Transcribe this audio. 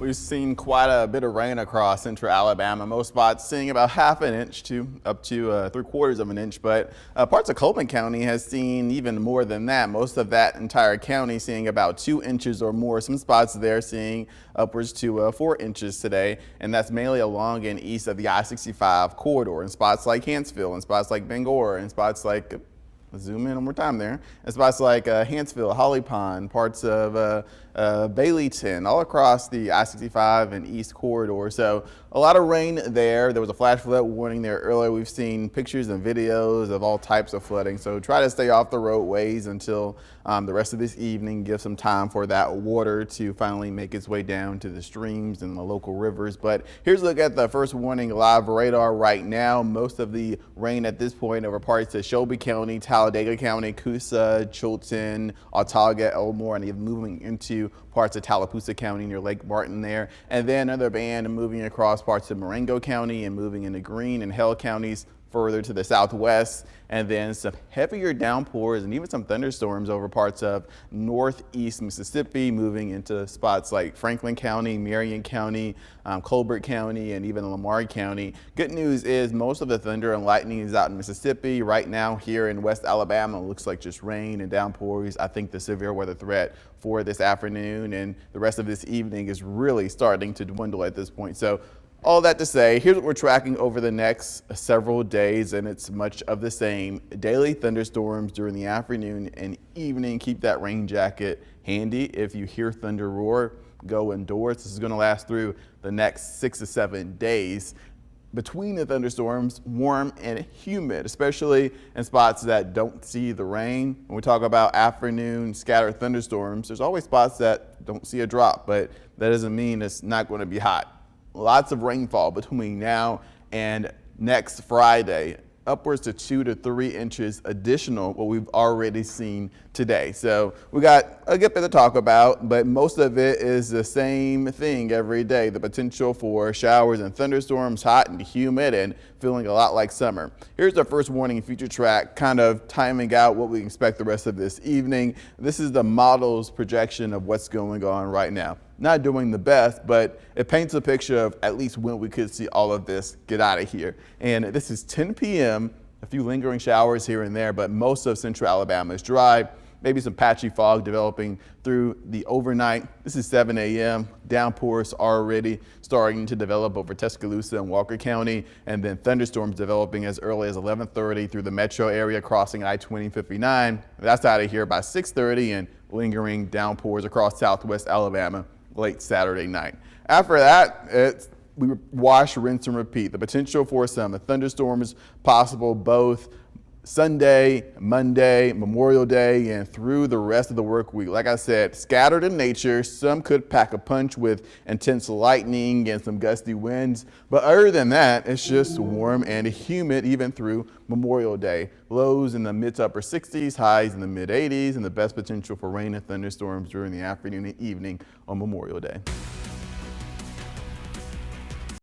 We've seen quite a bit of rain across central Alabama. Most spots seeing about half an inch to up to 3/4 of an inch, but parts of Coleman County has seen even more than that. Most of that entire county seeing about 2 inches or more. Some spots there seeing upwards to 4 inches today, and that's mainly along and east of the I-65 corridor in spots like Hanceville, and spots like Bangor, and spots like zoom in one more time there. And spots like Hanceville, Holly Pond, parts of Baileyton, all across the I-65 and East corridor. So a lot of rain there. There was a flash flood warning there earlier. We've seen pictures and videos of all types of flooding. So try to stay off the roadways until the rest of this evening. Give some time for that water to finally make its way down to the streams and the local rivers. But here's a look at the first warning live radar right now. Most of the rain at this point over parts of Shelby County, Talladega County, Coosa, Chilton, Autauga, Elmore, and even moving into parts of Tallapoosa County near Lake Martin there. And then another band moving across parts of Marengo County and moving into Greene and Hale counties further to the southwest, and then some heavier downpours and even some thunderstorms over parts of northeast Mississippi, moving into spots like Franklin County, Marion County, Colbert County, and even Lamar County. Good news is most of the thunder and lightning is out in Mississippi. Right now here in West Alabama, it looks like just rain and downpours. I think the severe weather threat for this afternoon and the rest of this evening is really starting to dwindle at this point. So all that to say, here's what we're tracking over the next several days, and it's much of the same. Daily thunderstorms during the afternoon and evening. Keep that rain jacket handy. If you hear thunder roar, go indoors. This is going to last through the next 6 to 7 days. Between the thunderstorms, warm and humid, especially in spots that don't see the rain. When we talk about afternoon scattered thunderstorms, there's always spots that don't see a drop, but that doesn't mean it's not going to be hot. Lots of rainfall between now and next Friday, upwards to 2 to 3 inches additional what we've already seen today. So we got a good bit to talk about, but most of it is the same thing every day. The potential for showers and thunderstorms, hot and humid and feeling a lot like summer. Here's our first warning future track, kind of timing out what we expect the rest of this evening. This is the model's projection of what's going on right now. Not doing the best, but it paints a picture of at least when we could see all of this get out of here. And this is 10 p.m., a few lingering showers here and there, but most of central Alabama is dry. Maybe some patchy fog developing through the overnight. This is 7 a.m. Downpours already starting to develop over Tuscaloosa and Walker County, and then thunderstorms developing as early as 11:30 through the metro area crossing I-20/59. That's out of here by 6:30, and lingering downpours across southwest Alabama late Saturday night. After that, we wash, rinse, and repeat. The potential for some thunderstorms possible both Sunday, Monday, Memorial Day, and through the rest of the work week. Like I said, scattered in nature. Some could pack a punch with intense lightning and some gusty winds. But other than that, it's just warm and humid even through Memorial Day. Lows in the mid to upper 60s, highs in the mid 80s, and the best potential for rain and thunderstorms during the afternoon and evening on Memorial Day.